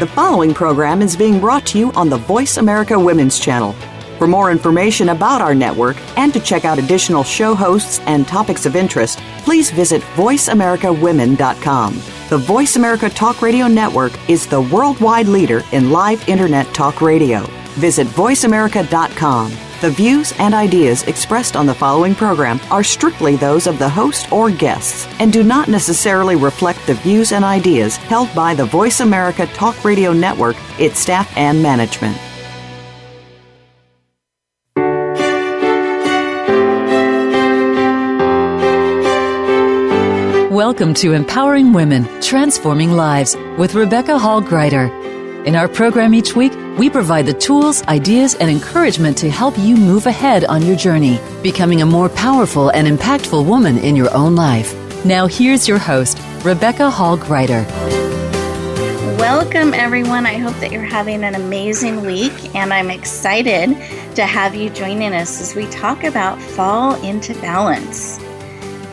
The following program is being brought to you on the Voice America Women's Channel. For more information about our network and to check out additional show hosts and topics of interest, please visit voiceamericawomen.com. The Voice America Talk Radio Network is the worldwide leader in live Internet talk radio. Visit voiceamerica.com. The views and ideas expressed on the following program are strictly those of the host or guests and do not necessarily reflect the views and ideas held by the Voice America Talk Radio Network, its staff, and management. Welcome to Empowering Women, Transforming Lives with Rebecca Hall-Gruyter. In our program each week, we provide the tools, ideas, and encouragement to help you move ahead on your journey, becoming a more powerful and impactful woman in your own life. Now here's your host, Rebecca Hall-Gruyter. Welcome, everyone. I hope that you're having an amazing week, and I'm excited to have you joining us as we talk about fall into balance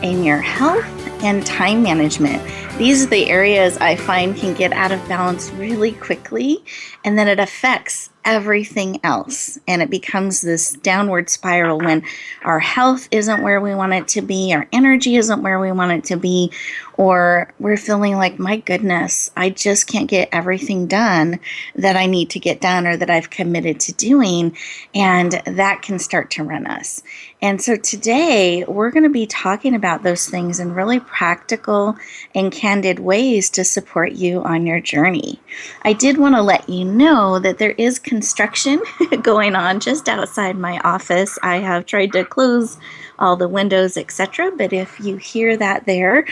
in your health and time management. These are the areas I find can get out of balance really quickly, and then it affects everything else. And it becomes this downward spiral when our health isn't where we want it to be, our energy isn't where we want it to be, or we're feeling like, my goodness, I just can't get everything done that I need to get done or that I've committed to doing. And that can start to run us. And so today we're going to be talking about those things in really practical and candid ways to support you on your journey. I did want to let you know that there is construction going on just outside my office. I have tried to close all the windows, etc. But if you hear that there,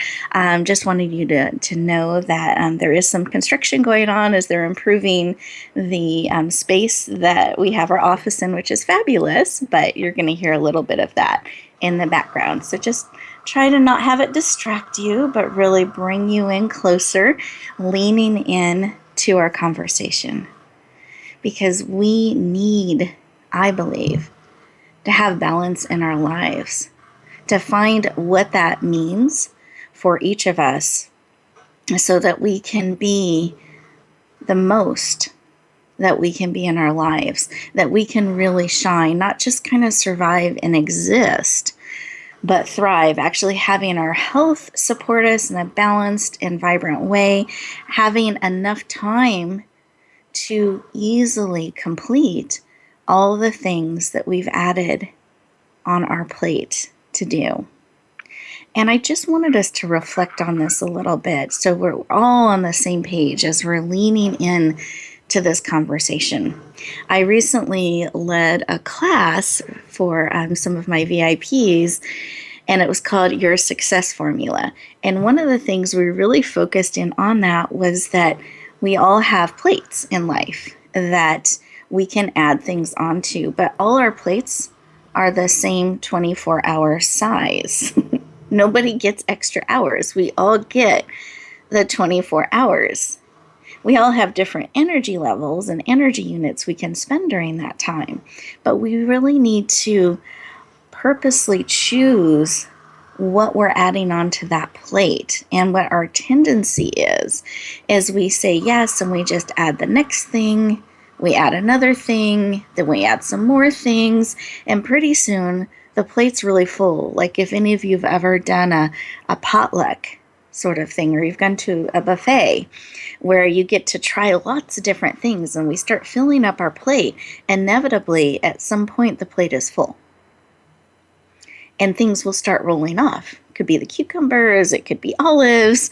just wanted you to know that there is some construction going on as they're improving the space that we have our office in, which is fabulous. But you're going to hear a little bit of that in the background. So just try to not have it distract you, but really bring you in closer, leaning in to our conversation. Because we need, I believe, to have balance in our lives, to find what that means for each of us so that we can be the most that we can be in our lives, that we can really shine, not just kind of survive and exist, but thrive, actually having our health support us in a balanced and vibrant way, having enough time to easily complete all the things that we've added on our plate to do. And I just wanted us to reflect on this a little bit so we're all on the same page as we're leaning in to this conversation. I recently led a class for some of my VIPs, and it was called Your Success Formula. And one of the things we really focused in on that was that we all have plates in life that we can add things onto, but all our plates are the same 24-hour size. Nobody gets extra hours. We all get the 24 hours. We all have different energy levels and energy units we can spend during that time, but we really need to purposely choose what we're adding onto that plate. And what our tendency is we say yes and we just add the next thing, we add another thing, then we add some more things, and pretty soon the plate's really full. Like if any of you have ever done a potluck sort of thing, or you've gone to a buffet where you get to try lots of different things and we start filling up our plate, inevitably at some point the plate is full. And things will start rolling off. It could be the cucumbers, it could be olives,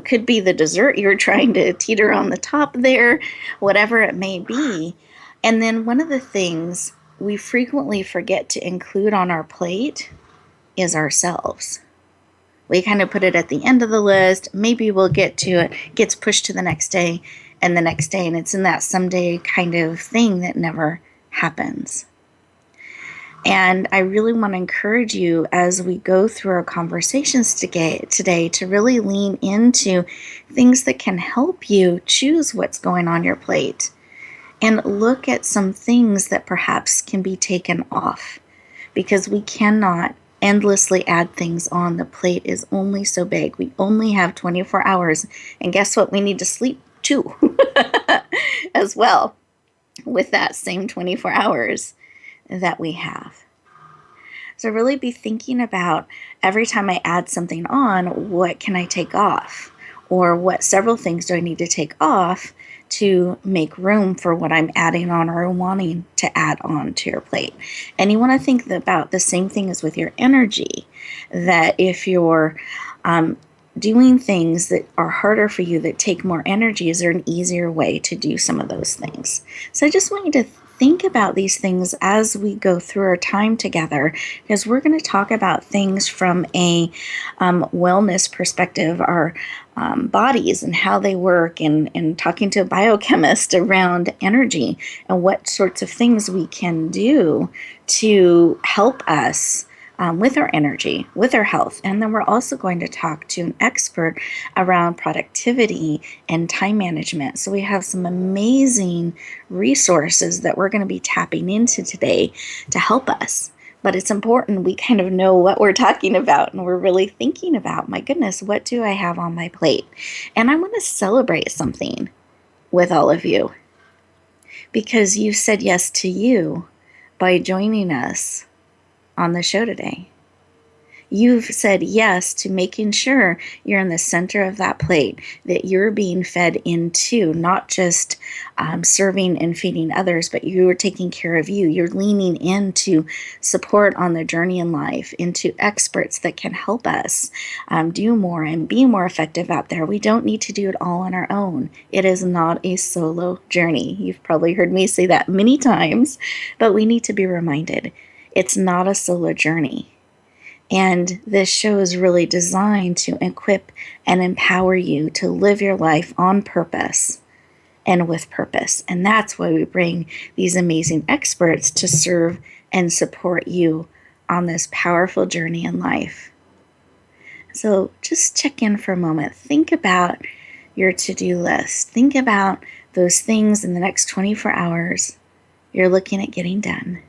could be the dessert you're trying to teeter on the top there, whatever it may be. And then one of the things we frequently forget to include on our plate is ourselves. We kind of put it at the end of the list. Maybe we'll get to it, gets pushed to the next day and the next day. And it's in that someday kind of thing that never happens. And I really want to encourage you as we go through our conversations today to really lean into things that can help you choose what's going on your plate and look at some things that perhaps can be taken off, because we cannot endlessly add things on. The plate is only so big. We only have 24 hours. And guess what? We need to sleep too. as well with that same 24 hours that we have. So really be thinking about every time I add something on, what can I take off? Or what several things do I need to take off to make room for what I'm adding on or wanting to add on to your plate? And you want to think about the same thing as with your energy, that if you're doing things that are harder for you, that take more energy, is there an easier way to do some of those things? So I just want you to think about these things as we go through our time together, because we're going to talk about things from a wellness perspective, our bodies and how they work, and talking to a biochemist around energy and what sorts of things we can do to help us with our energy, with our health. And then we're also going to talk to an expert around productivity and time management. So we have some amazing resources that we're going to be tapping into today to help us. But it's important we kind of know what we're talking about, and we're really thinking about, my goodness, what do I have on my plate? And I want to celebrate something with all of you, because you said yes to you by joining us on the show today. You've said yes to making sure you're in the center of that plate, that you're being fed into, not just serving and feeding others, but you're taking care of you. You're leaning into support on the journey in life, into experts that can help us do more and be more effective out there. We don't need to do it all on our own. It is not a solo journey. You've probably heard me say that many times, but we need to be reminded it's not a solo journey. And this show is really designed to equip and empower you to live your life on purpose and with purpose. And that's why we bring these amazing experts to serve and support you on this powerful journey in life. So just check in for a moment. Think about your to-do list. Think about those things in the next 24 hours you're looking at getting done.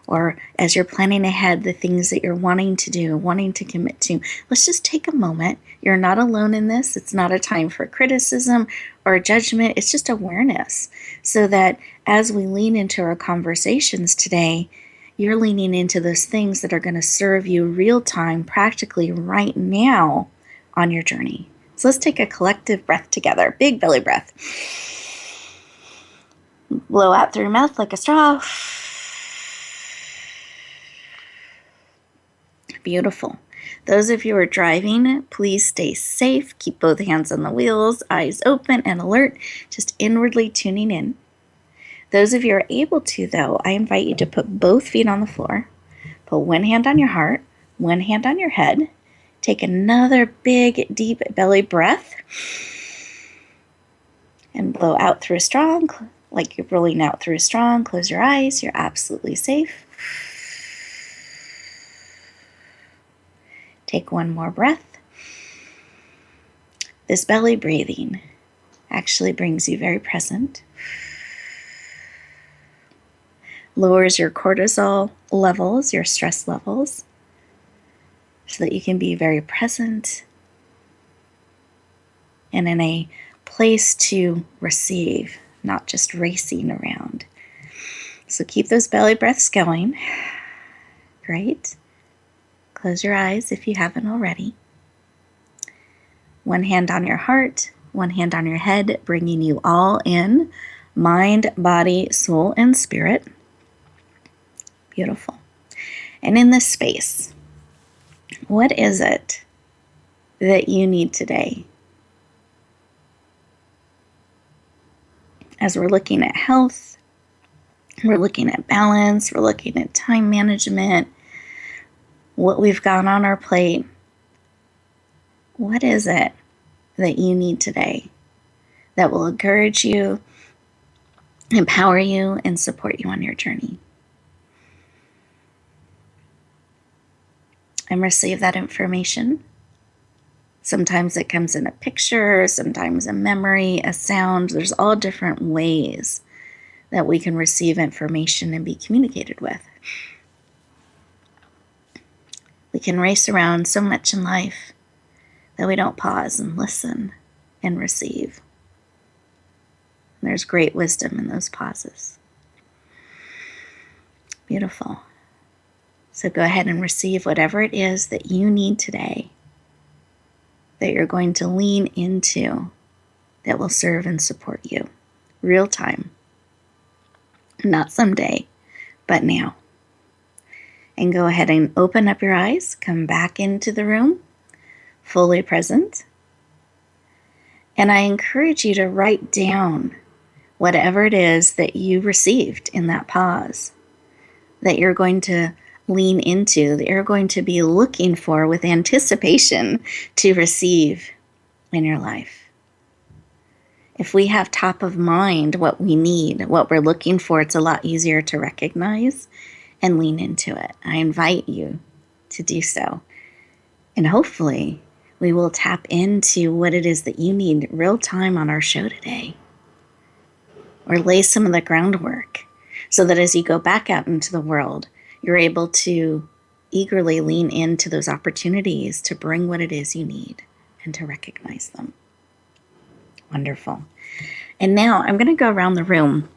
Or as you're planning ahead, the things that you're wanting to do, wanting to commit to. Let's just take a moment. You're not alone in this. It's not a time for criticism or judgment. It's just awareness. So that as we lean into our conversations today, you're leaning into those things that are going to serve you real time, practically right now on your journey. So let's take a collective breath together. Big belly breath. Blow out through your mouth like a straw. Beautiful. Those of you who are driving, please stay safe. Keep both hands on the wheels, eyes open and alert, just inwardly tuning in. Those of you who are able to, though, I invite you to put both feet on the floor. Put one hand on your heart, one hand on your head. Take another big, deep belly breath. And blow out through a straw, like you're rolling out through a straw. Close your eyes. You're absolutely safe. Take one more breath. This belly breathing actually brings you very present. Lowers your cortisol levels, your stress levels, so that you can be very present and in a place to receive, not just racing around. So keep those belly breaths going. Great. Close your eyes if you haven't already. One hand on your heart, one hand on your head, bringing you all in. Mind, body, soul, and spirit. Beautiful. And in this space, what is it that you need today? As we're looking at health, we're looking at balance, we're looking at time management, what we've got on our plate. What is it that you need today that will encourage you, empower you, and support you on your journey? And receive that information. Sometimes it comes in a picture, sometimes a memory, a sound. There's all different ways that we can receive information and be communicated with. We can race around so much in life that we don't pause and listen and receive. There's great wisdom in those pauses. Beautiful. So go ahead and receive whatever it is that you need today, that you're going to lean into, that will serve and support you. Real time. Not someday, but now. And go ahead and open up your eyes, come back into the room, fully present. And I encourage you to write down whatever it is that you received in that pause, that you're going to lean into, that you're going to be looking for with anticipation to receive in your life. If we have top of mind what we need, what we're looking for, it's a lot easier to recognize and lean into it. I invite you to do so. And hopefully we will tap into what it is that you need real time on our show today, or lay some of the groundwork so that as you go back out into the world, you're able to eagerly lean into those opportunities to bring what it is you need and to recognize them. Wonderful. And now I'm going to go around the room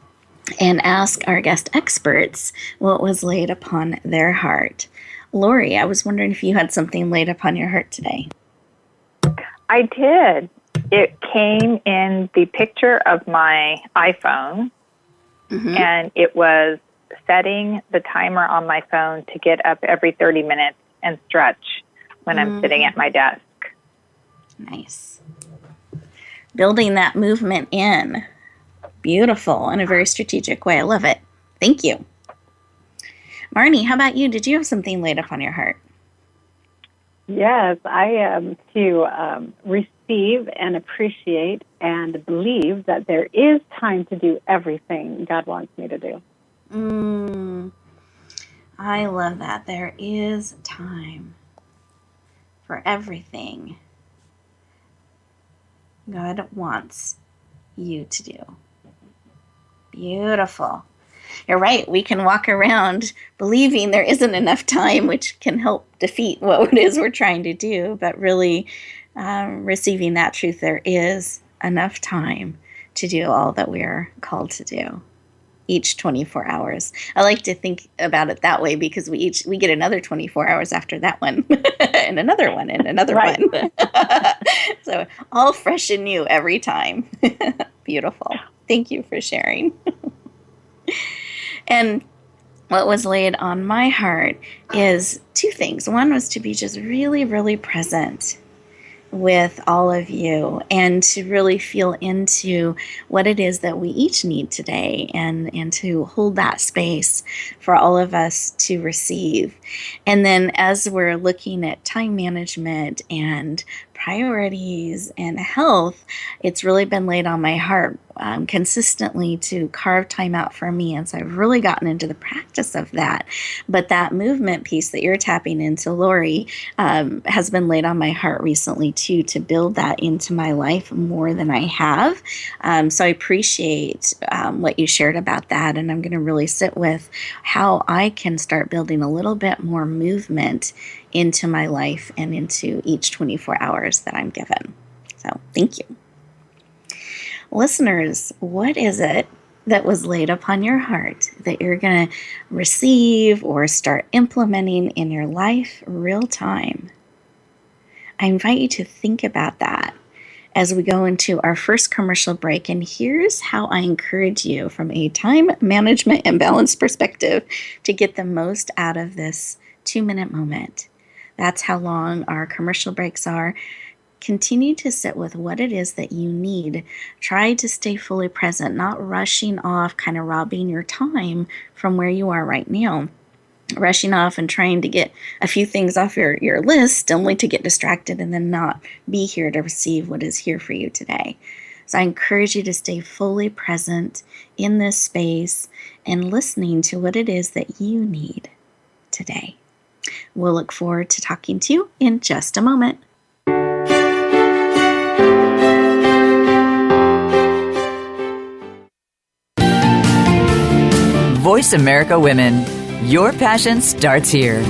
and ask our guest experts what was laid upon their heart. Lori, I was wondering if you had something laid upon your heart today. I did. It came in the picture of my iPhone, and it was setting the timer on my phone to get up every 30 minutes and stretch when I'm sitting at my desk. Nice. Building that movement in. Beautiful, in a very strategic way. I love it. Thank you. Marnie, how about you? Did you have something laid upon your heart? Yes, I am to receive and appreciate and believe that there is time to do everything God wants me to do. I love that. There is time for everything God wants you to do. Beautiful. You're right. We can walk around believing there isn't enough time, which can help defeat what it is we're trying to do, but really receiving that truth, there is enough time to do all that we are called to do each 24 hours. I like to think about it that way because we get another 24 hours after that one and another one and another one. So all fresh and new every time. Beautiful. Thank you for sharing. And what was laid on my heart is two things. One was to be just really, really present with all of you and to really feel into what it is that we each need today and to hold that space for all of us to receive. And then as we're looking at time management and priorities and health, it's really been laid on my heart consistently to carve time out for me. And so I've really gotten into the practice of that. But that movement piece that you're tapping into, Lori, has been laid on my heart recently too, to build that into my life more than I have. So I appreciate what you shared about that. And I'm going to really sit with how I can start building a little bit more movement into my life and into each 24 hours that I'm given. So thank you. Listeners, what is it that was laid upon your heart that you're going to receive or start implementing in your life real time? I invite you to think about that as we go into our first commercial break. And here's how I encourage you from a time management and balance perspective to get the most out of this 2-minute moment. That's how long our commercial breaks are. Continue to sit with what it is that you need. Try to stay fully present, not rushing off, kind of robbing your time from where you are right now. Rushing off and trying to get a few things off your list only to get distracted and then not be here to receive what is here for you today. So I encourage you to stay fully present in this space and listening to what it is that you need today. We'll look forward to talking to you in just a moment. Voice America Women. Your passion starts here.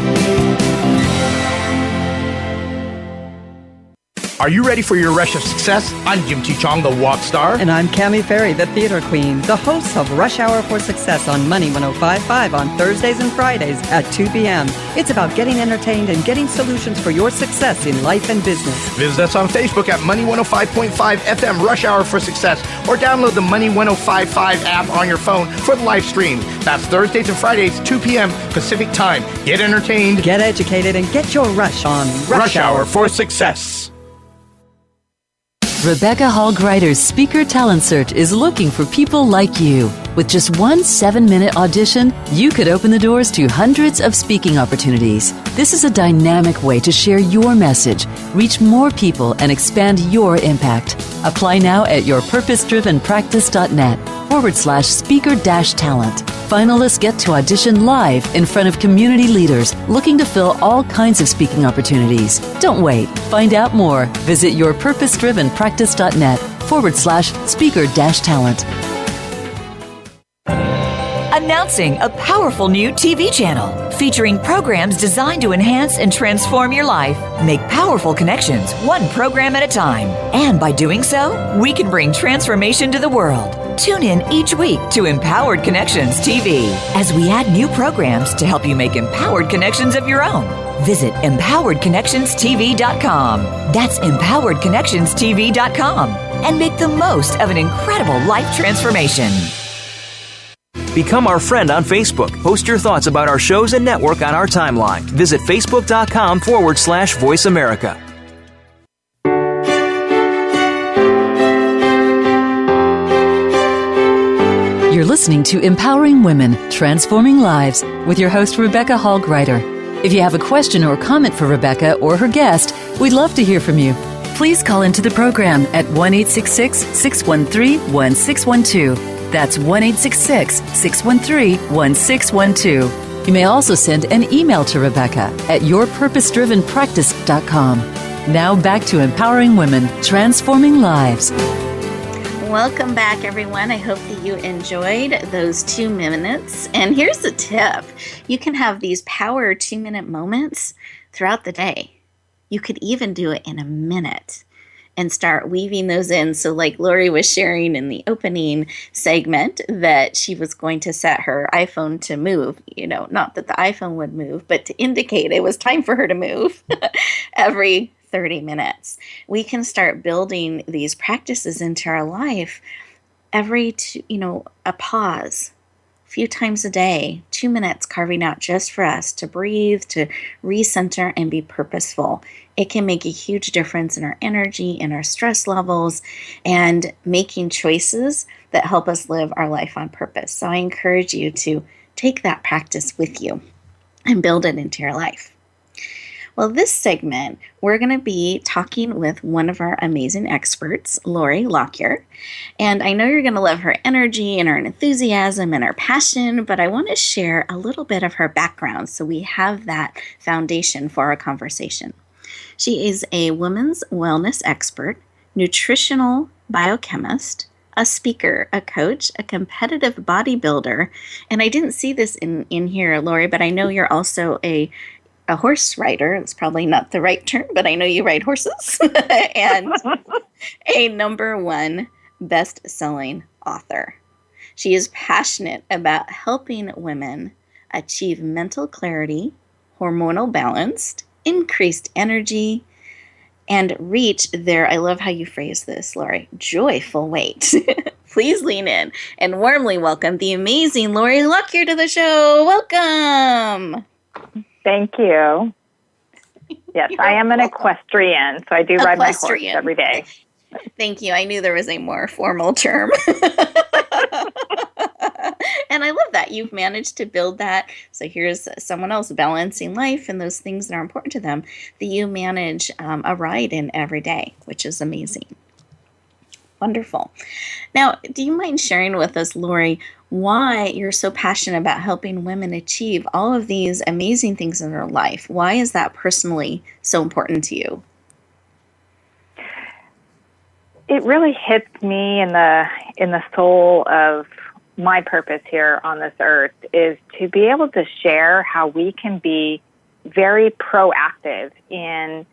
Are you ready for your rush of success? I'm Jim T. Chong, the walk star. And I'm Cammie Ferry, the theater queen, the host of Rush Hour for Success on Money 105.5 on Thursdays and Fridays at 2 p.m. It's about getting entertained and getting solutions for your success in life and business. Visit us on Facebook at Money 105.5 FM Rush Hour for Success, or download the Money 105.5 app on your phone for the live stream. That's Thursdays and Fridays, 2 p.m. Pacific Time. Get entertained, get educated, and get your rush on Rush Hour for Success. Rebecca Hall Greider's Speaker Talent Search is looking for people like you. With just one 7-minute audition, you could open the doors to hundreds of speaking opportunities. This is a dynamic way to share your message, reach more people, and expand your impact. Apply now at yourpurposedrivenpractice.net/speaker-talent. Finalists get to audition live in front of community leaders looking to fill all kinds of speaking opportunities. Don't wait. Find out more. Visit yourpurposedrivenpractice.net/speaker-talent. Announcing a powerful new TV channel featuring programs designed to enhance and transform your life. Make powerful connections, one program at a time. And by doing so, we can bring transformation to the world. Tune in each week to Empowered Connections TV as we add new programs to help you make empowered connections of your own. Visit empoweredconnectionstv.com. That's empoweredconnectionstv.com, and make the most of an incredible life transformation. Become our friend on Facebook. Post your thoughts about our shows and network on our timeline. Visit facebook.com/Voice America. You're listening to Empowering Women, Transforming Lives with your host, Rebecca Hall Greider. If you have a question or comment for Rebecca or her guest, we'd love to hear from you. Please call into the program at 1-866-613-1612. That's 1-866-613-1612. You may also send an email to Rebecca at yourpurposedrivenpractice.com. Now back to Empowering Women, Transforming Lives. Welcome back, everyone. I hope that you enjoyed those 2 minutes. And here's the tip. You can have these power 2-minute moments throughout the day. You could even do it in a minute and start weaving those in. So like Lori was sharing in the opening segment that she was going to set her iPhone to move, not that the iPhone would move, but to indicate it was time for her to move every 30 minutes. We can start building these practices into our life every, a pause, a few times a day, 2 minutes carving out just for us to breathe, to recenter and be purposeful. It can make a huge difference in our energy, in our stress levels, and making choices that help us live our life on purpose. So I encourage you to take that practice with you and build it into your life. Well, this segment, we're going to be talking with one of our amazing experts, Lori Lockyer. And I know you're going to love her energy and her enthusiasm and her passion, but I want to share a little bit of her background so we have that foundation for our conversation. She is a women's wellness expert, nutritional biochemist, a speaker, a coach, a competitive bodybuilder. And I didn't see this in here, Lori, but I know you're also a horse rider. It's probably not the right term, but I know you ride horses. And a #1 best-selling author. She is passionate about helping women achieve mental clarity, hormonal balance, increased energy, and reach their, I love how you phrase this, Lori, joyful weight. Please lean in and warmly welcome the amazing Lori Lockyer to the show. Welcome. Thank you. Yes, I am an equestrian, so I do ride my horse every day. Thank you. I knew there was a more formal term. And I love that. You've managed to build that. So here's someone else balancing life and those things that are important to them that you manage a ride in every day, which is amazing. Wonderful. Now, do you mind sharing with us, Lori, why you're so passionate about helping women achieve all of these amazing things in their life? Why is that personally so important to you? It really hits me in the soul of my purpose here on this earth is to be able to share how we can be very proactive in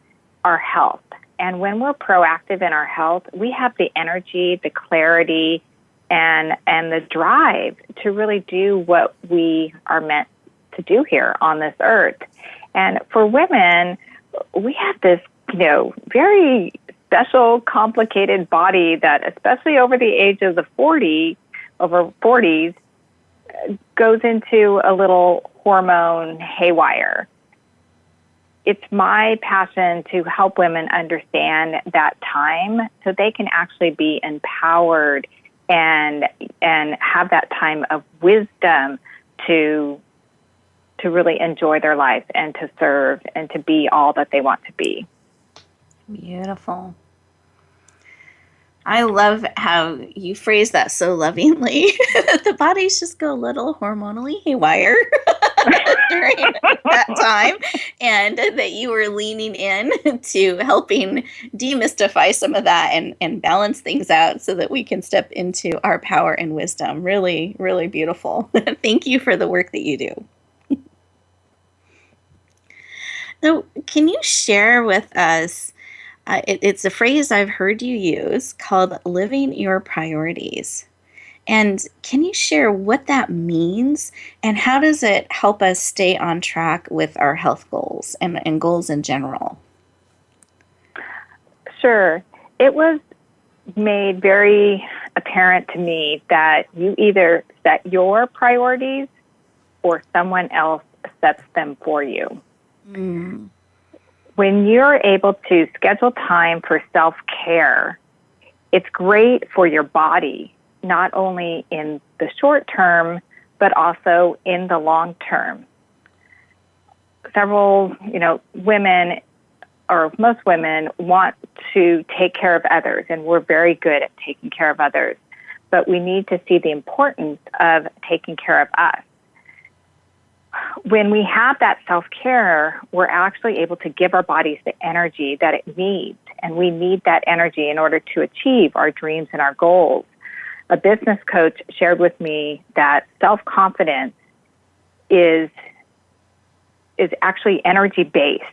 our health And when we're proactive in our health, we have the energy, the clarity, and the drive to really do what we are meant to do here on this earth. And for women, we have this, very special, complicated body that, especially over the age of over 40s, goes into a little hormone haywire. It's my passion to help women understand that time so they can actually be empowered and have that time of wisdom to really enjoy their life and to serve and to be all that they want to be. Beautiful. I love how you phrase that so lovingly. The bodies just go a little hormonally haywire during that time, and that you were leaning in to helping demystify some of that and balance things out so that we can step into our power and wisdom. Really, really beautiful. Thank you for the work that you do. So, can you share with us, it's a phrase I've heard you use called living your priorities. And can you share what that means and how does it help us stay on track with our health goals and goals in general? Sure. It was made very apparent to me that you either set your priorities or someone else sets them for you. Mm. When you're able to schedule time for self-care, it's great for your body, not only in the short term, but also in the long term. Several, women, or most women, want to take care of others, and we're very good at taking care of others. But we need to see the importance of taking care of us. When we have that self-care, we're actually able to give our bodies the energy that it needs, and we need that energy in order to achieve our dreams and our goals. A business coach shared with me that self-confidence is actually energy-based.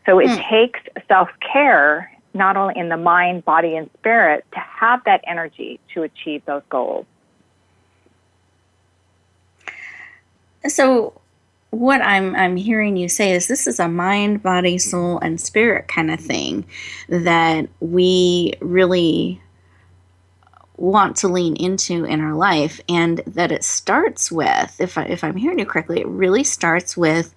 So it takes self-care, not only in the mind, body, and spirit, to have that energy to achieve those goals. So what I'm hearing you say is this is a mind, body, soul, and spirit kind of thing that we really want to lean into in our life, and that it starts with, if I'm hearing you correctly, it really starts with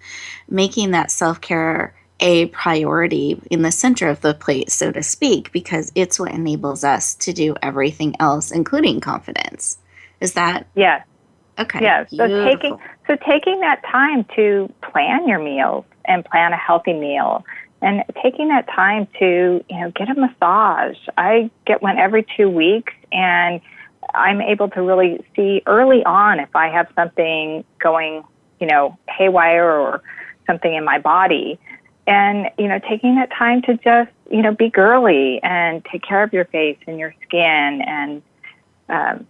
making that self-care a priority in the center of the plate, so to speak, because it's what enables us to do everything else, including confidence. Is that? Yes. Okay. Yes. So taking that time to plan your meals and plan a healthy meal, and taking that time to, get a massage. I get one every 2 weeks, and I'm able to really see early on if I have something going, haywire or something in my body. And, taking that time to just, be girly and take care of your face and your skin and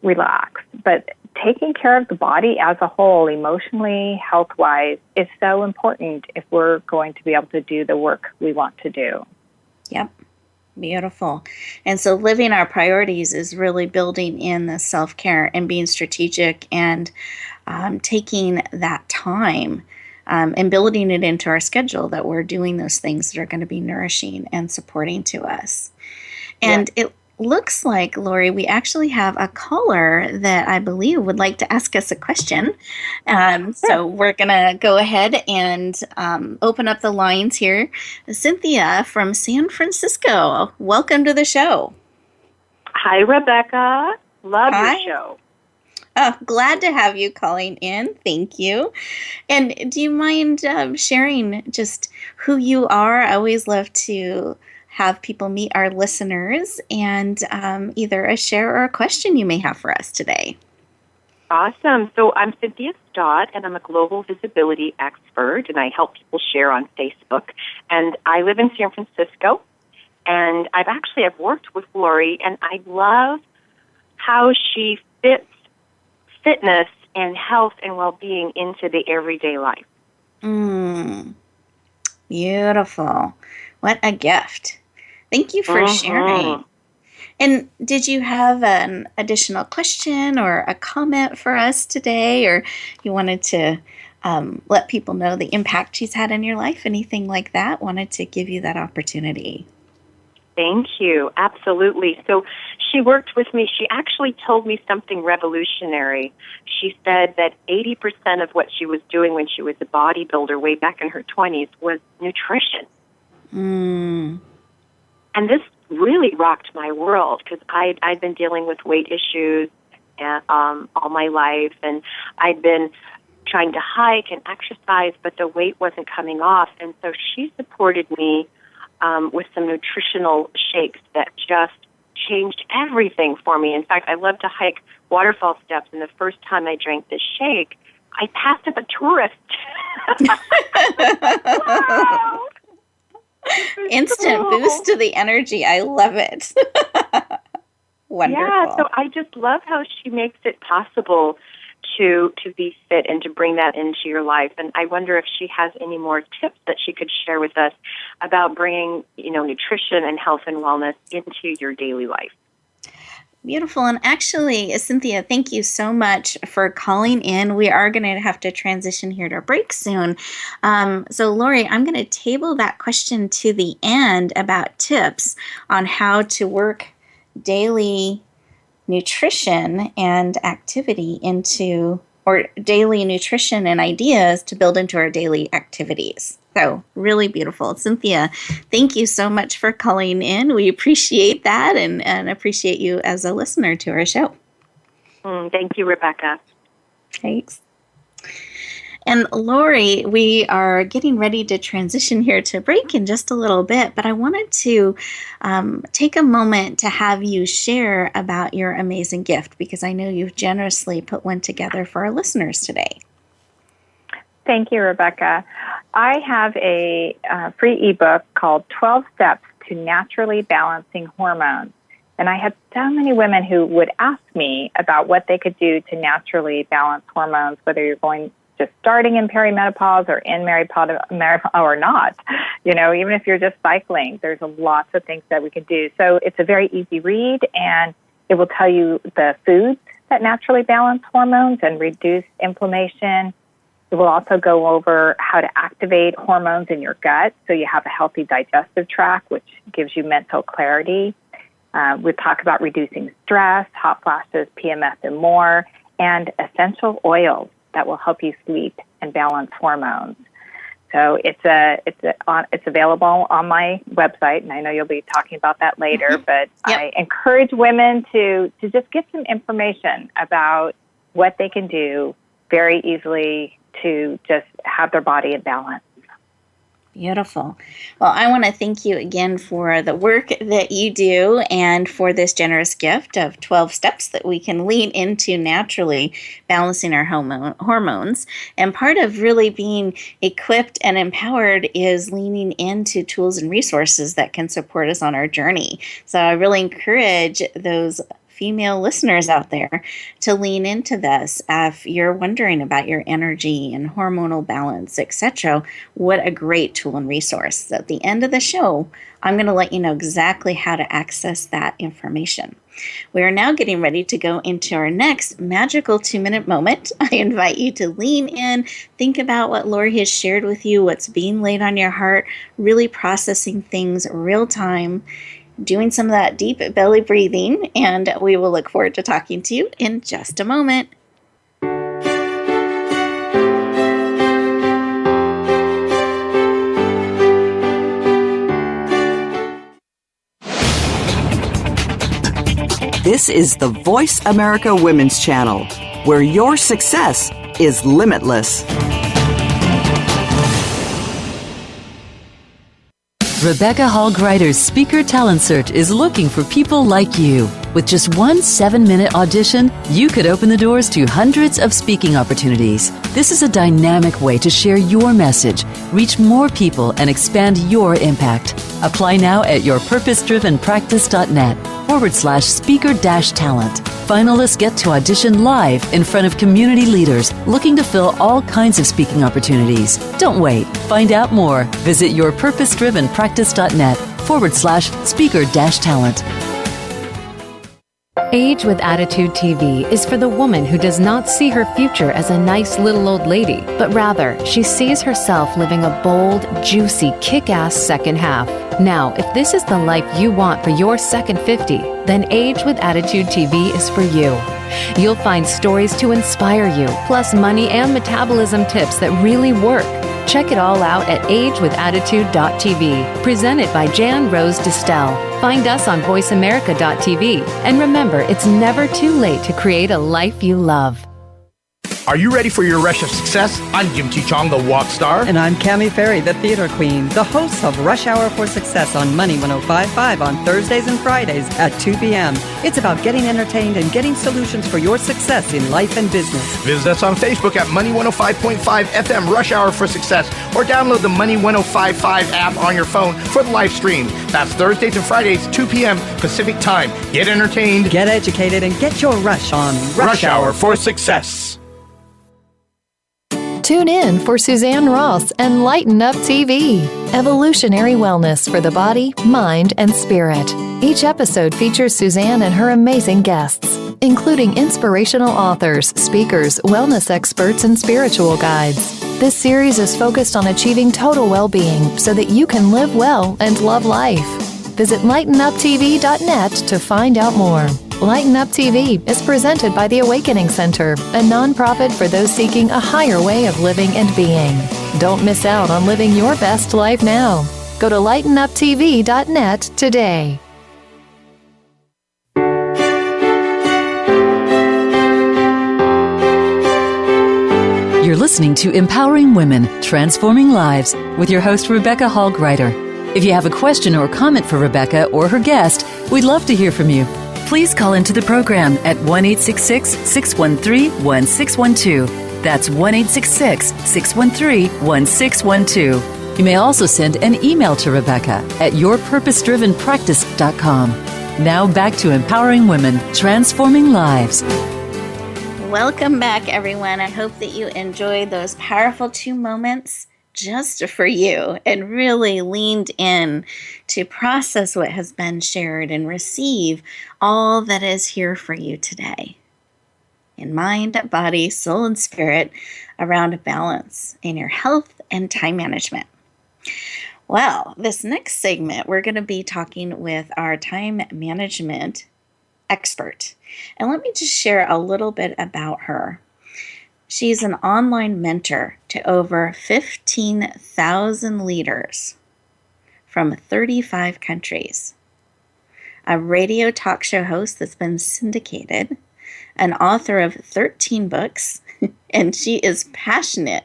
relax. But taking care of the body as a whole, emotionally, health-wise, is so important if we're going to be able to do the work we want to do. Yep. Beautiful. And so living our priorities is really building in the self-care and being strategic and taking that time and building it into our schedule, that we're doing those things that are going to be nourishing and supporting to us. And it looks like, Lori, we actually have a caller that I believe would like to ask us a question. So we're going to go ahead and open up the lines here. Cynthia from San Francisco, welcome to the show. Hi, Rebecca. Love your show. Oh, glad to have you calling in. Thank you. And do you mind sharing just who you are? I always love to have people meet our listeners, and either a share or a question you may have for us today. Awesome. So I'm Cynthia Stott, and I'm a global visibility expert, and I help people share on Facebook. And I live in San Francisco, and I've worked with Lori, and I love how she fits fitness and health and well-being into the everyday life. Beautiful. What a gift. Thank you for sharing. And did you have an additional question or a comment for us today, or you wanted to let people know the impact she's had in your life, anything like that? Wanted to give you that opportunity. Thank you. Absolutely. So she worked with me. She actually told me something revolutionary. She said that 80% of what she was doing when she was a bodybuilder way back in her 20s was nutrition. And this really rocked my world because I'd been dealing with weight issues all my life, and I'd been trying to hike and exercise, but the weight wasn't coming off. And so she supported me with some nutritional shakes that just changed everything for me. In fact, I love to hike waterfall steps, and the first time I drank this shake, I passed up a tourist. Wow. Instant boost to the energy. I love it. Wonderful. Yeah, so I just love how she makes it possible to be fit and to bring that into your life. And I wonder if she has any more tips that she could share with us about bringing, nutrition and health and wellness into your daily life. Beautiful. And actually, Cynthia, thank you so much for calling in. We are going to have to transition here to break soon. So, Lori, I'm going to table that question to the end about tips on how to work daily nutrition and activity into, or daily nutrition and ideas to build into our daily activities. So really beautiful. Cynthia, thank you so much for calling in. We appreciate that and appreciate you as a listener to our show. Thank you, Rebecca. Thanks. And Lori, we are getting ready to transition here to break in just a little bit, but I wanted to take a moment to have you share about your amazing gift, because I know you've generously put one together for our listeners today. Thank you, Rebecca. I have a free ebook called 12 Steps to Naturally Balancing Hormones. And I had so many women who would ask me about what they could do to naturally balance hormones, whether you're just starting in perimenopause or in menopause or not. Even if you're just cycling, there's lots of things that we can do. So it's a very easy read, and it will tell you the foods that naturally balance hormones and reduce inflammation. It will also go over how to activate hormones in your gut so you have a healthy digestive tract, which gives you mental clarity. We'll talk about reducing stress, hot flashes, PMS, and more, and essential oils that will help you sleep and balance hormones. So it's available on my website, and I know you'll be talking about that later, but yep. I encourage women to just get some information about what they can do very easily to just have their body in balance. Beautiful. Well, I want to thank you again for the work that you do and for this generous gift of 12 steps that we can lean into naturally balancing our hormones. And part of really being equipped and empowered is leaning into tools and resources that can support us on our journey. So I really encourage those female listeners out there to lean into this. If you're wondering about your energy and hormonal balance, etc., what a great tool and resource. At the end of the show, I'm going to let you know exactly how to access that information. We are now getting ready to go into our next magical 2-minute moment. I invite you to lean in, think about what Lori has shared with you, what's being laid on your heart, really processing things real time, doing some of that deep belly breathing, and we will look forward to talking to you in just a moment. This is the Voice America Women's Channel, where your success is limitless. Rebecca Hall Greider's Speaker Talent Search is looking for people like you. With just one 7-minute audition, you could open the doors to hundreds of speaking opportunities. This is a dynamic way to share your message, reach more people, and expand your impact. Apply now at yourpurposedrivenpractice.net/speaker-talent. Finalists get to audition live in front of community leaders looking to fill all kinds of speaking opportunities. Don't wait. Find out more. Visit yourpurposedrivenpractice.net facebook.com/speaker-talent. Age with Attitude TV is for the woman who does not see her future as a nice little old lady, but rather she sees herself living a bold, juicy, kick-ass second half. Now, if this is the life you want for your second 50, then Age with Attitude TV is for you. You'll find stories to inspire you, plus money and metabolism tips that really work. Check it all out at agewithattitude.tv, presented by Jan Rose Distel. Find us on voiceamerica.tv. And remember, it's never too late to create a life you love. Are you ready for your rush of success? I'm Jim T. Chong, the walk star. And I'm Cami Ferry, the theater queen, the host of Rush Hour for Success on Money 105.5 on Thursdays and Fridays at 2 p.m. It's about getting entertained and getting solutions for your success in life and business. Visit us on Facebook at Money 105.5 FM Rush Hour for Success, or download the Money 105.5 app on your phone for the live stream. That's Thursdays and Fridays, 2 p.m. Pacific Time. Get entertained, get educated, and get your rush on Rush Hour for Success. Tune in for Suzanne Ross and Lighten Up TV, evolutionary wellness for the body, mind, and spirit. Each episode features Suzanne and her amazing guests, including inspirational authors, speakers, wellness experts, and spiritual guides. This series is focused on achieving total well-being so that you can live well and love life. Visit lightenuptv.net to find out more. Lighten Up TV is presented by the Awakening Center, a nonprofit for those seeking a higher way of living and being. Don't miss out on living your best life now. Go to lightenuptv.net today. You're listening to Empowering Women, Transforming Lives with your host, Rebecca Hall-Gruyter. If you have a question or comment for Rebecca or her guest, we'd love to hear from you. Please call into the program at 1-866-613-1612. That's 1-866-613-1612. You may also send an email to Rebecca at yourpurposedrivenpractice.com. Now back to Empowering Women, Transforming Lives. Welcome back, everyone. I hope that you enjoyed those powerful 2 moments just for you and really leaned in to process what has been shared and receive all that is here for you today in mind, body, soul, and spirit around balance in your health and time management. Well, this next segment, we're going to be talking with our time management expert. And let me just share a little bit about her. She's an online mentor to over 15,000 leaders from 35 countries, a radio talk show host that's been syndicated, an author of 13 books, and she is passionate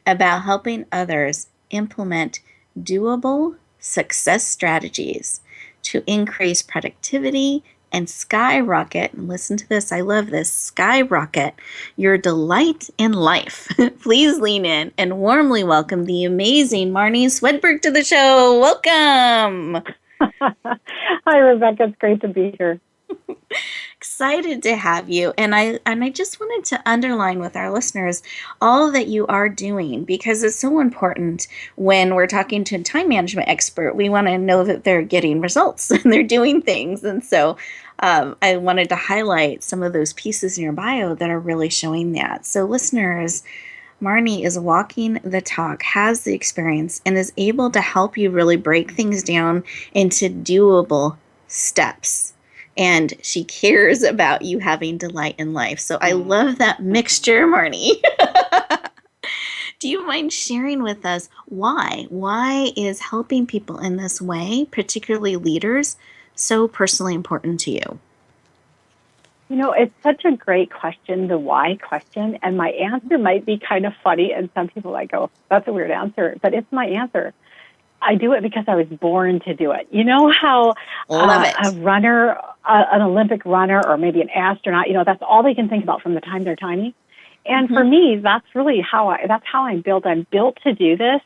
about helping others implement doable success strategies to increase productivity and skyrocket, and listen to this, I love this, skyrocket your delight in life. Please lean in and warmly welcome the amazing Marnie Swedberg to the show. Welcome. Hi, Rebecca. It's great to be here. Excited to have you. And I just wanted to underline with our listeners all that you are doing, because it's so important when we're talking to a time management expert. We want to know that they're getting results and they're doing things. And so I wanted to highlight some of those pieces in your bio that are really showing that. So listeners, Marnie is walking the talk, has the experience, and is able to help you really break things down into doable steps. And she cares about you having delight in life. So I love that mixture, Marnie. Do you mind sharing with us why? Why is helping people in this way, particularly leaders, so personally important to you? You know, it's such a great question, the why question. And my answer might be kind of funny. And some people might go, that's a weird answer. But it's my answer. I do it because I was born to do it. You know how a runner, an Olympic runner, or maybe an astronaut, you know, that's all they can think about from the time they're tiny. And for me, that's really how I'm built. I'm built to do this.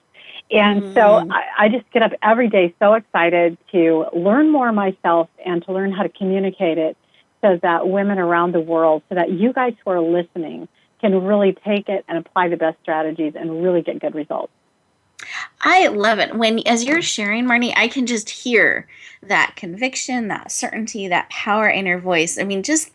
And so I just get up every day so excited to learn more myself and to learn how to communicate it so that women around the world, so that you guys who are listening can really take it and apply the best strategies and really get good results. I love it. As you're sharing, Marnie, I can just hear that conviction, that certainty, that power in your voice. I mean, just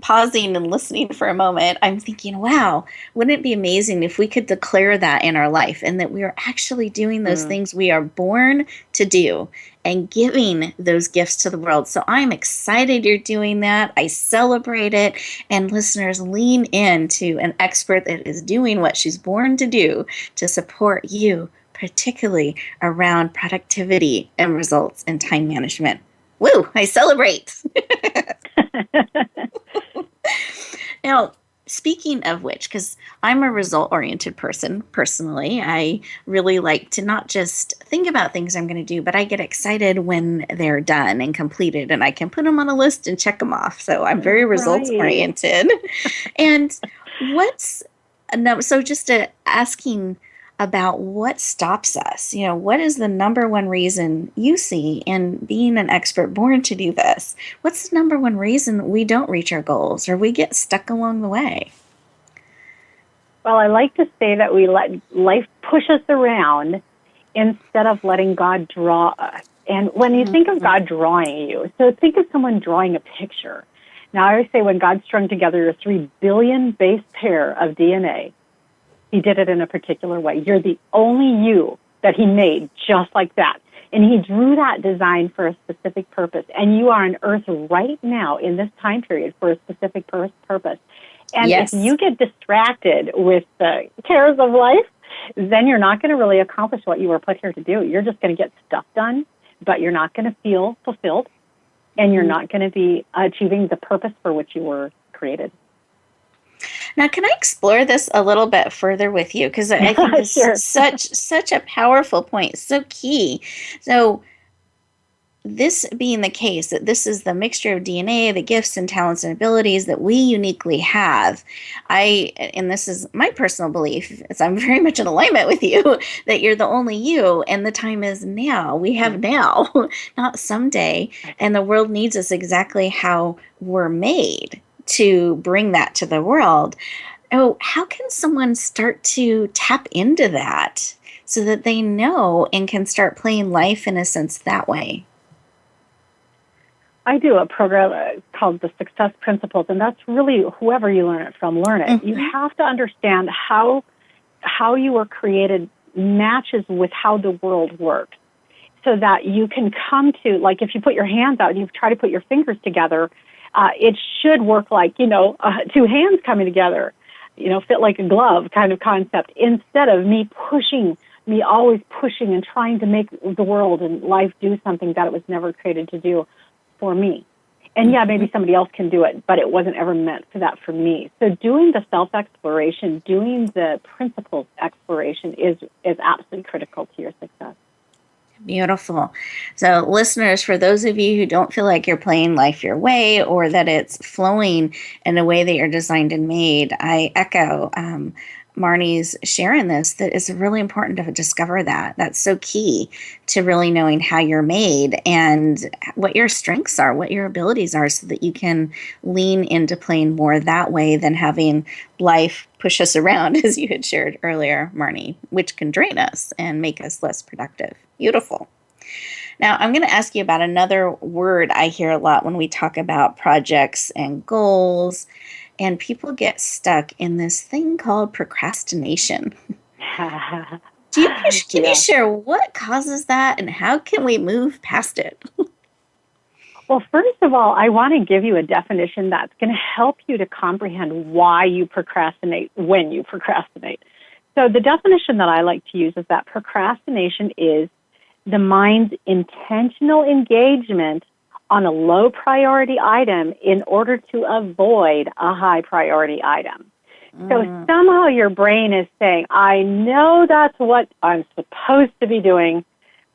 pausing and listening for a moment, I'm thinking, wow, wouldn't it be amazing if we could declare that in our life and that we are actually doing those things we are born to do and giving those gifts to the world. So I'm excited you're doing that. I celebrate it. And listeners, lean into an expert that is doing what she's born to do to support you, particularly around productivity and results and time management. Woo, I celebrate. Now, speaking of which, because I'm a result-oriented person personally, I really like to not just think about things I'm going to do, but I get excited when they're done and completed, and I can put them on a list and check them off. So I'm very results-oriented. And asking about what stops us. What is the number one reason you see in being an expert born to do this? What's the number one reason we don't reach our goals or we get stuck along the way? Well, I like to say that we let life push us around instead of letting God draw us. And when you think of God drawing you, so think of someone drawing a picture. Now, I always say when God strung together your 3 billion base pair of DNA, He did it in a particular way. You're the only you that He made just like that. And He drew that design for a specific purpose. And you are on earth right now in this time period for a specific purpose. And if you get distracted with the cares of life, then you're not going to really accomplish what you were put here to do. You're just going to get stuff done, but you're not going to feel fulfilled, and you're not going to be achieving the purpose for which you were created. Now, can I explore this a little bit further with you? Because I think this is such a powerful point, so key. So this being the case, that this is the mixture of DNA, the gifts and talents and abilities that we uniquely have. And this is my personal belief, as I'm very much in alignment with you, that you're the only you, and the time is now. We have now, not someday. And the world needs us exactly how we're made to bring that to the world. Oh, how can someone start to tap into that so that they know and can start playing life in a sense that way? I do a program called the Success Principles, and that's really whoever you learn it from, learn it. Mm-hmm. You have to understand how you were created matches with how the world works, so that you can come to, like if you put your hands out and you try to put your fingers together, it should work like, 2 hands coming together, fit like a glove kind of concept, instead of me always pushing and trying to make the world and life do something that it was never created to do for me. And maybe somebody else can do it, but it wasn't ever meant for that for me. So doing the self-exploration, doing the principles exploration is absolutely critical to your success. Beautiful. So listeners, for those of you who don't feel like you're playing life your way or that it's flowing in a way that you're designed and made, I echo Marnie's sharing this, that it's really important to discover that. That's so key to really knowing how you're made and what your strengths are, what your abilities are, so that you can lean into playing more that way than having life push us around, as you had shared earlier, Marnie, which can drain us and make us less productive. Beautiful. Now, I'm going to ask you about another word I hear a lot when we talk about projects and goals. And people get stuck in this thing called procrastination. Can you share what causes that and how can we move past it? Well, first of all, I want to give you a definition that's going to help you to comprehend why you procrastinate when you procrastinate. So the definition that I like to use is that procrastination is the mind's intentional engagement on a low priority item in order to avoid a high priority item. So somehow your brain is saying, I know that's what I'm supposed to be doing,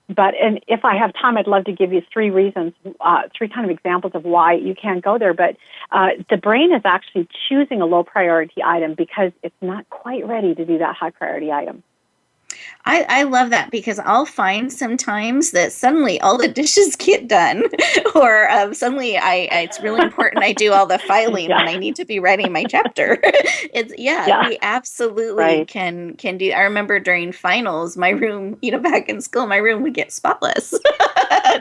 and if I have time, I'd love to give you 3 reasons, 3 kind of examples of why you can't go there. But the brain is actually choosing a low priority item because it's not quite ready to do that high priority item. I love that, because I'll find sometimes that suddenly all the dishes get done, or suddenly it's really important I do all the filing when I need to be writing my chapter. We absolutely can do. I remember during finals, my room, back in school, my room would get spotless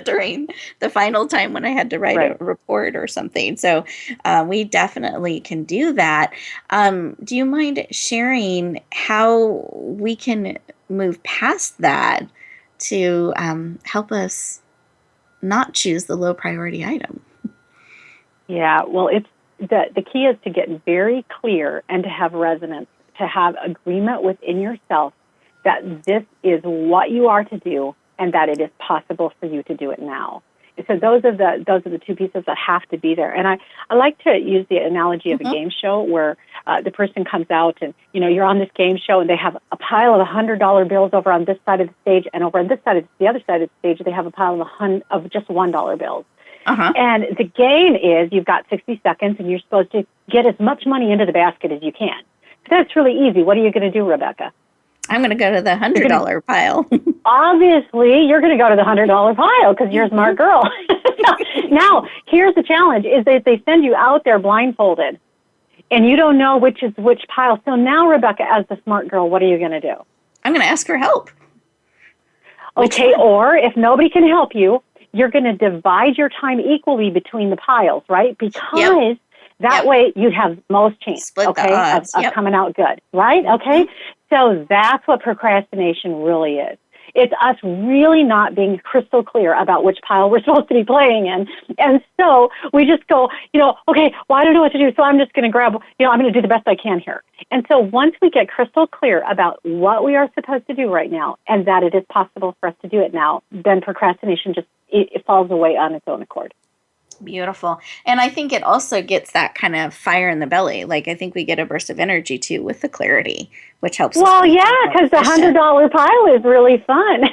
during the final time when I had to write a report or something. So we definitely can do that. Do you mind sharing how we can move past that to help us not choose the low priority item? Yeah, well, it's the key is to get very clear and to have resonance, to have agreement within yourself that this is what you are to do and that it is possible for you to do it now. So those are the two pieces that have to be there. And I like to use the analogy of a game show where the person comes out and, you're on this game show and they have a pile of $100 bills over on this side of the stage, and over on this side of the other side of the stage, they have a pile of just $1 bills. And the game is you've got 60 seconds and you're supposed to get as much money into the basket as you can. So that's really easy. What are you going to do, Rebecca? I'm going to go to the $100 pile. Obviously, you're going to go to the $100 pile because you're a smart girl. Now, here's the challenge, is that they send you out there blindfolded, and you don't know which is which pile. So now, Rebecca, as the smart girl, what are you going to do? I'm going to ask for help. Okay, or if nobody can help you, you're going to divide your time equally between the piles, right? Because that way you have most chance, of coming out good, right? Okay? So that's what procrastination really is. It's us really not being crystal clear about which pile we're supposed to be playing in. And so we just go, okay, well, I don't know what to do, so I'm just going to grab, I'm going to do the best I can here. And so once we get crystal clear about what we are supposed to do right now and that it is possible for us to do it now, then procrastination it falls away on its own accord. Beautiful. And I think it also gets that kind of fire in the belly. Like, I think we get a burst of energy too with the clarity, which helps. Well, because the $100 pile is really fun.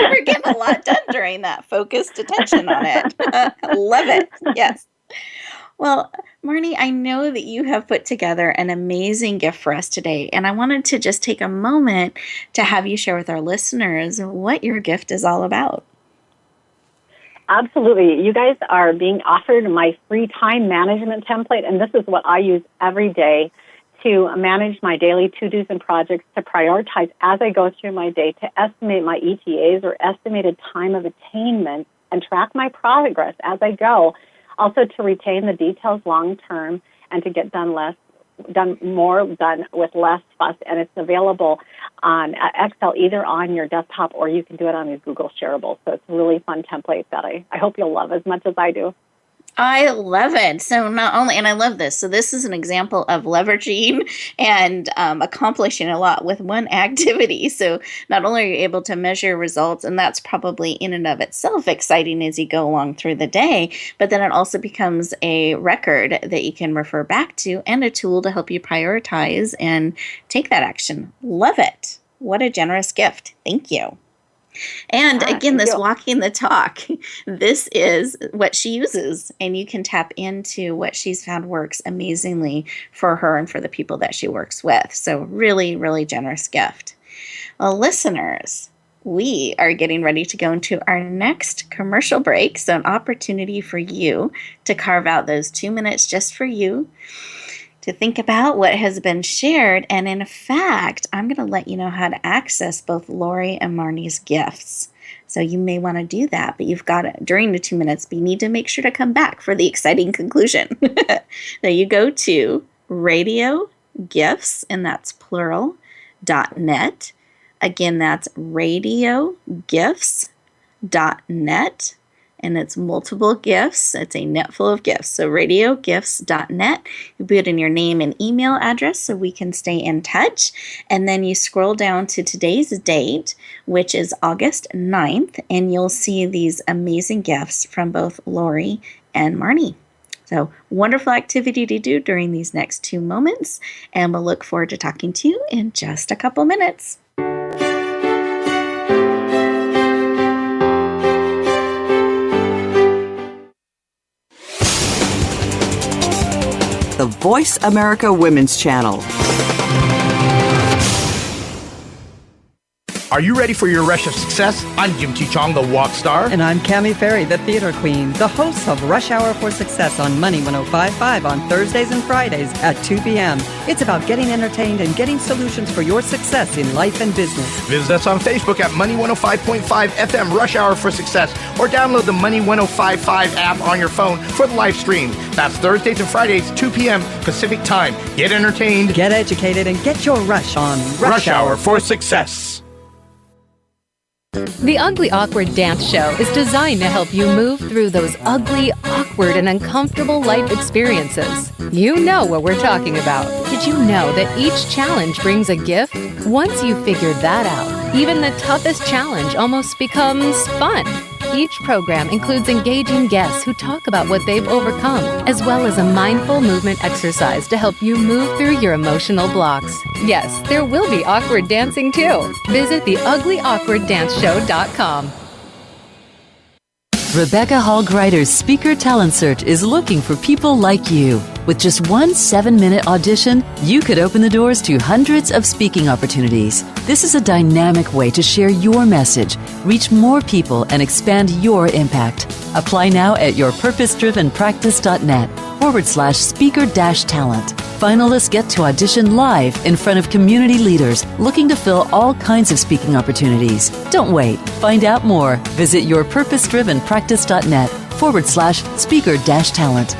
We're getting a lot done during that focused attention on it. Love it. Yes. Well, Marnie, I know that you have put together an amazing gift for us today, and I wanted to just take a moment to have you share with our listeners what your gift is all about. Absolutely. You guys are being offered my free time management template, and this is what I use every day to manage my daily to-dos and projects, to prioritize as I go through my day, to estimate my ETAs or estimated time of attainment, and track my progress as I go. Also to retain the details long-term and to get done with less fuss, and it's available on Excel, either on your desktop or you can do it on your Google Shareable. So it's a really fun template that I hope you'll love as much as I do. I love it. So not only, and I love this. So this is an example of leveraging and accomplishing a lot with one activity. So not only are you able to measure results, and that's probably in and of itself exciting as you go along through the day, but then it also becomes a record that you can refer back to and a tool to help you prioritize and take that action. Love it. What a generous gift. Thank you. And again, this walking the talk, this is what she uses, and you can tap into what she's found works amazingly for her and for the people that she works with. So really, really generous gift. Well, listeners, we are getting ready to go into our next commercial break. So an opportunity for you to carve out those 2 minutes just for you, to think about what has been shared. And in fact, I'm going to let you know how to access both Lori and Marnie's gifts. So you may want to do that, but you've got it during the 2 minutes, but you need to make sure to come back for the exciting conclusion. Now you go to Radio Gifts, and that's plural, .net. Again, that's radiogifts.net. And it's multiple gifts. It's a net full of gifts. So radiogifts.net. You put in your name and email address so we can stay in touch. And then you scroll down to today's date, which is August 9th, and you'll see these amazing gifts from both Lori and Marnie. So wonderful activity to do during these next 2 moments. And we'll look forward to talking to you in just a couple minutes. The Voice America Women's Channel. Are you ready for your rush of success? I'm Jim T. Chong, the walk star. And I'm Cammie Ferry, the theater queen, the host of Rush Hour for Success on Money 105.5 on Thursdays and Fridays at 2 p.m. It's about getting entertained and getting solutions for your success in life and business. Visit us on Facebook at Money 105.5 FM Rush Hour for Success, or download the Money 105.5 app on your phone for the live stream. That's Thursdays and Fridays, 2 p.m. Pacific Time. Get entertained, get educated, and get your rush on Rush Hour for Success. The Ugly Awkward Dance Show is designed to help you move through those ugly, awkward, and uncomfortable life experiences. You know what we're talking about. Did you know that each challenge brings a gift? Once you've figured that out, even the toughest challenge almost becomes fun. Each program includes engaging guests who talk about what they've overcome, as well as a mindful movement exercise to help you move through your emotional blocks. Yes, there will be awkward dancing too. Visit theuglyawkwarddanceshow.com. Rebecca Hall Greider's Speaker Talent Search is looking for people like you. With just one 7-minute audition, you could open the doors to hundreds of speaking opportunities. This is a dynamic way to share your message, reach more people, and expand your impact. Apply now at yourpurposedrivenpractice.net/speaker-talent. Finalists get to audition live in front of community leaders looking to fill all kinds of speaking opportunities. Don't wait. Find out more. Visit yourpurposedrivenpractice.net/speaker-talent.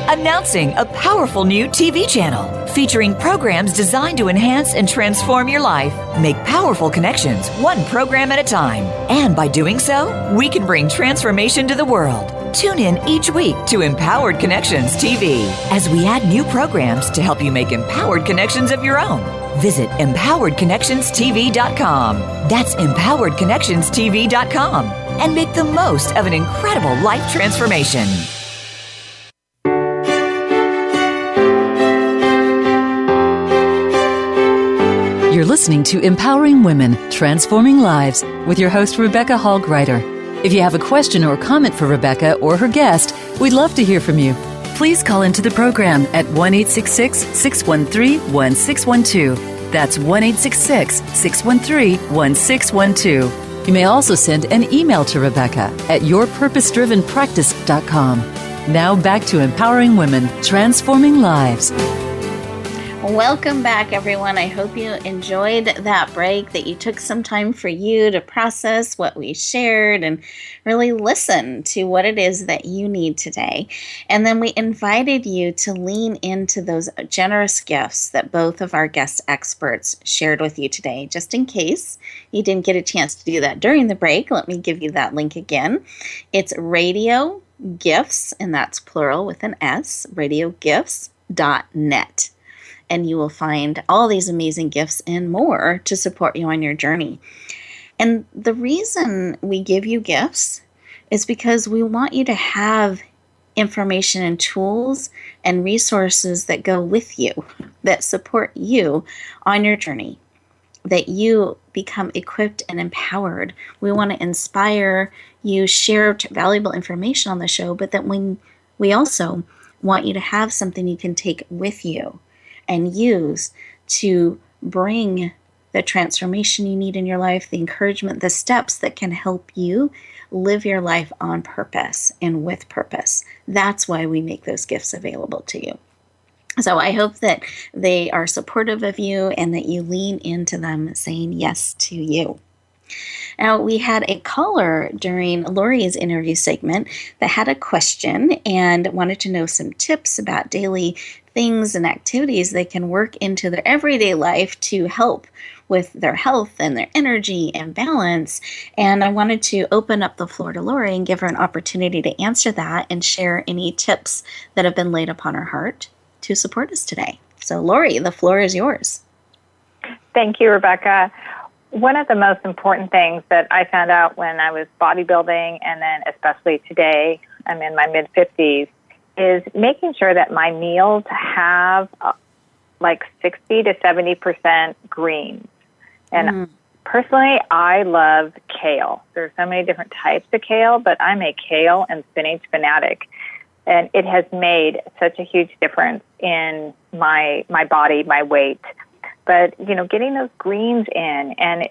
Announcing a powerful new TV channel featuring programs designed to enhance and transform your life. Make powerful connections, one program at a time. And by doing so, we can bring transformation to the world. Tune in each week to Empowered Connections TV as we add new programs to help you make empowered connections of your own. Visit empoweredconnectionstv.com. That's empoweredconnectionstv.com. And make the most of an incredible life transformation. You're listening to Empowering Women, Transforming Lives with your host, Rebecca Hall Greider. If you have a question or comment for Rebecca or her guest, we'd love to hear from you. Please call into the program at 1-866-613-1612. That's 1-866-613-1612. You may also send an email to Rebecca at yourpurposedrivenpractice.com. Now back to Empowering Women, Transforming Lives. Welcome back, everyone. I hope you enjoyed that break, that you took some time for you to process what we shared and really listen to what it is that you need today. And then we invited you to lean into those generous gifts that both of our guest experts shared with you today. Just in case you didn't get a chance to do that during the break, let me give you that link again. It's Radio Gifts, and that's plural with an S, radiogifts.net. And you will find all these amazing gifts and more to support you on your journey. And the reason we give you gifts is because we want you to have information and tools and resources that go with you, that support you on your journey, that you become equipped and empowered. We want to inspire you, share valuable information on the show, but that when we also want you to have something you can take with you and use to bring the transformation you need in your life, the encouragement, the steps that can help you live your life on purpose and with purpose. That's why we make those gifts available to you. So I hope that they are supportive of you and that you lean into them saying yes to you. Now, we had a caller during Lori's interview segment that had a question and wanted to know some tips about daily things and activities they can work into their everyday life to help with their health and their energy and balance. And I wanted to open up the floor to Lori and give her an opportunity to answer that and share any tips that have been laid upon her heart to support us today. So, Lori, the floor is yours. Thank you, Rebecca. One of the most important things that I found out when I was bodybuilding, and then especially today, I'm in my mid-50s, is making sure that my meals have like 60 to 70% greens. And personally, I love kale. There's so many different types of kale, but I'm a kale and spinach fanatic. And it has made such a huge difference in my body, my weight. but, getting those greens in, and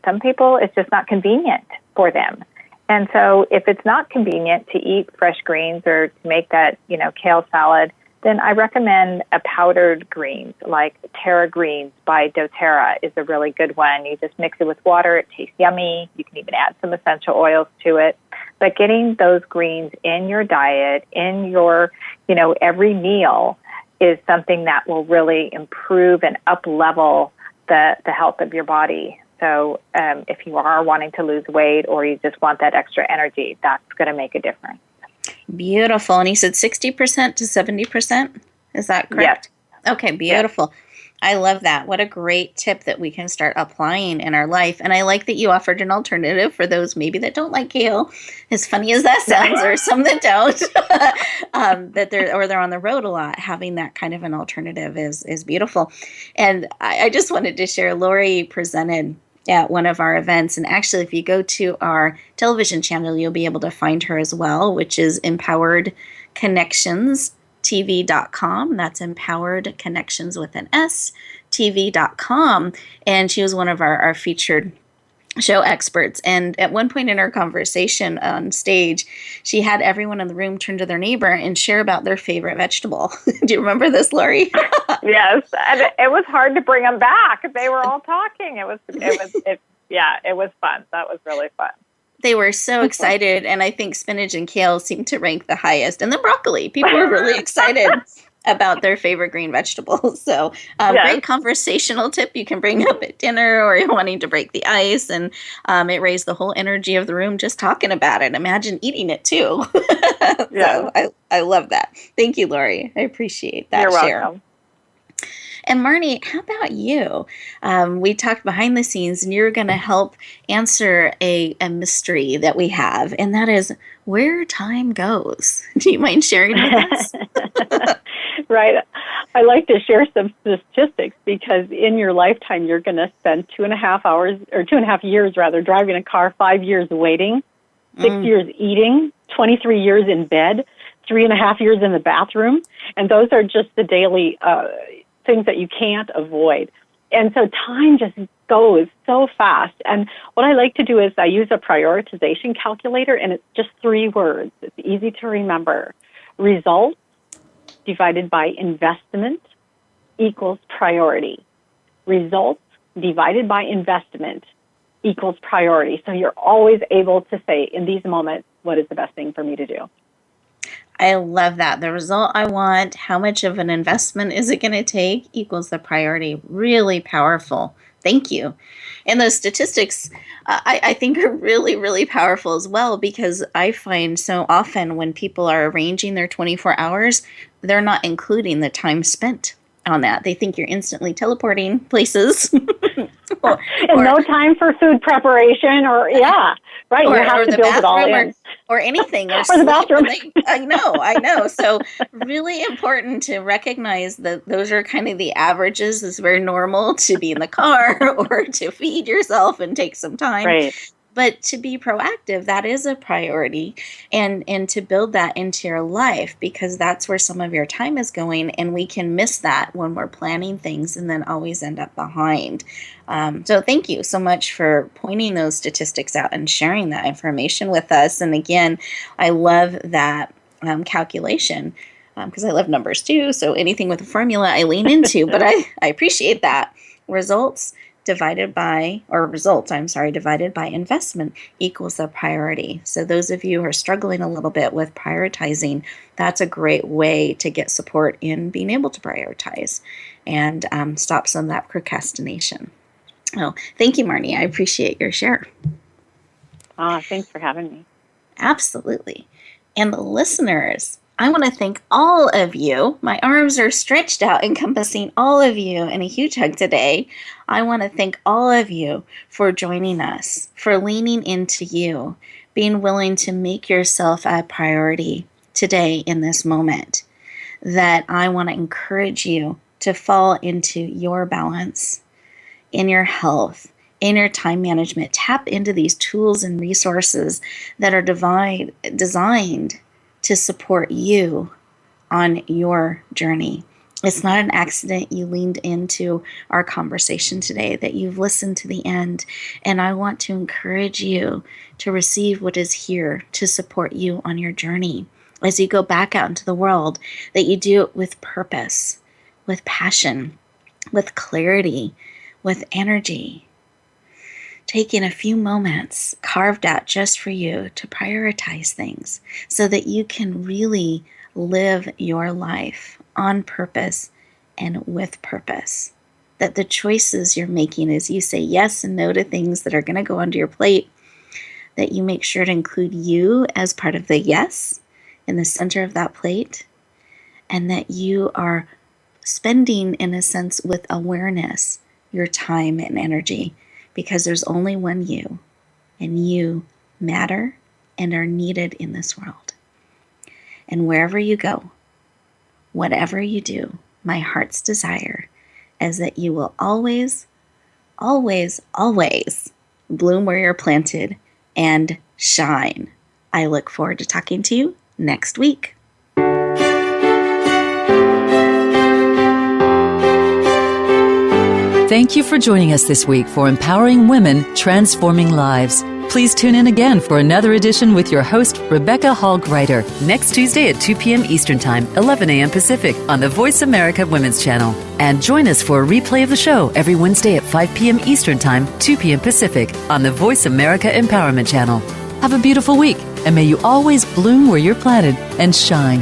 some people, it's just not convenient for them. And so if it's not convenient to eat fresh greens or to make that, kale salad, then I recommend a powdered greens, like Terra Greens by doTERRA is a really good one. You just mix it with water. It tastes yummy. You can even add some essential oils to it. But getting those greens in your diet, in your, every meal is something that will really improve and up-level the health of your body. So if you are wanting to lose weight or you just want that extra energy, that's going to make a difference. Beautiful. And you said 60% to 70%? Is that correct? Yes. Okay, beautiful. Yes. I love that. What a great tip that we can start applying in our life. And I like that you offered an alternative for those maybe that don't like kale, as funny as that sounds, or some that don't, they're on the road a lot. Having that kind of an alternative is beautiful. And I just wanted to share, Lori presented at one of our events. And actually, if you go to our television channel, you'll be able to find her as well, which is empoweredconnectionstv.com. That's Empowered Connections with an S, TV.com. And she was one of our featured show experts. And at one point in our conversation on stage, she had everyone in the room turn to their neighbor and share about their favorite vegetable. Do you remember this, Lori? Yes. And it was hard to bring them back. They were all talking. It was fun. That was really fun. They were so excited. And I think spinach and kale seemed to rank the highest. And then broccoli. People were really excited about their favorite green vegetables. So great conversational tip you can bring up at dinner or you're wanting to break the ice. And it raised the whole energy of the room just talking about it. Imagine eating it too. So I love that. Thank you, Lori. I appreciate that. You're share. welcome. And Marnie, how about you? We talked behind the scenes and you're going to help answer a mystery that we have. And that is where time goes. Do you mind sharing with us? Right. I like to share some statistics because in your lifetime, you're going to spend 2.5 years driving a car, 5 years waiting, 6 years eating, 23 years in bed, 3.5 years in the bathroom. And those are just the daily things that you can't avoid. And so time just goes so fast. And what I like to do is I use a prioritization calculator, and it's just 3 words. It's easy to remember. Results divided by investment equals priority. Results divided by investment equals priority. So you're always able to say, in these moments, what is the best thing for me to do? I love that. The result I want, how much of an investment is it going to take, equals the priority. Really powerful. Thank you. And those statistics, I think, are really, really powerful as well, because I find so often when people are arranging their 24 hours, they're not including the time spent on that. They think you're instantly teleporting places. or no time for food preparation or, you have to build it all in. Or anything. Or the bathroom. I know. So really important to recognize that those are kind of the averages. It's very normal to be in the car or to feed yourself and take some time. Right. But to be proactive, that is a priority, and to build that into your life, because that's where some of your time is going, and we can miss that when we're planning things and then always end up behind. So thank you so much for pointing those statistics out and sharing that information with us. And again, I love that calculation because I love numbers too. So anything with a formula I lean into, but I appreciate that. Results divided by investment equals the priority. So those of you who are struggling a little bit with prioritizing, that's a great way to get support in being able to prioritize and stop some of that procrastination. Oh, thank you, Marnie. I appreciate your share. Thanks for having me. Absolutely. And the listeners, I want to thank all of you. My arms are stretched out, encompassing all of you in a huge hug today. I want to thank all of you for joining us, for leaning into you, being willing to make yourself a priority today in this moment. That I want to encourage you to fall into your balance, in your health, in your time management. Tap into these tools and resources that are designed to support you on your journey. It's not an accident you leaned into our conversation today, that you've listened to the end. And I want to encourage you to receive what is here to support you on your journey as you go back out into the world, that you do it with purpose, with passion, with clarity, with energy. Taking a few moments carved out just for you to prioritize things so that you can really live your life on purpose and with purpose. That the choices you're making as you say yes and no to things that are going to go onto your plate, that you make sure to include you as part of the yes in the center of that plate, and that you are spending, in a sense, with awareness, your time and energy, because there's only one you, and you matter and are needed in this world. And wherever you go, whatever you do, my heart's desire is that you will always, always, always bloom where you're planted and shine. I look forward to talking to you next week. Thank you for joining us this week for Empowering Women, Transforming Lives. Please tune in again for another edition with your host, Rebecca Hall-Gruyter, next Tuesday at 2 p.m. Eastern Time, 11 a.m. Pacific on the Voice America Women's Channel. And join us for a replay of the show every Wednesday at 5 p.m. Eastern Time, 2 p.m. Pacific on the Voice America Empowerment Channel. Have a beautiful week, and may you always bloom where you're planted and shine.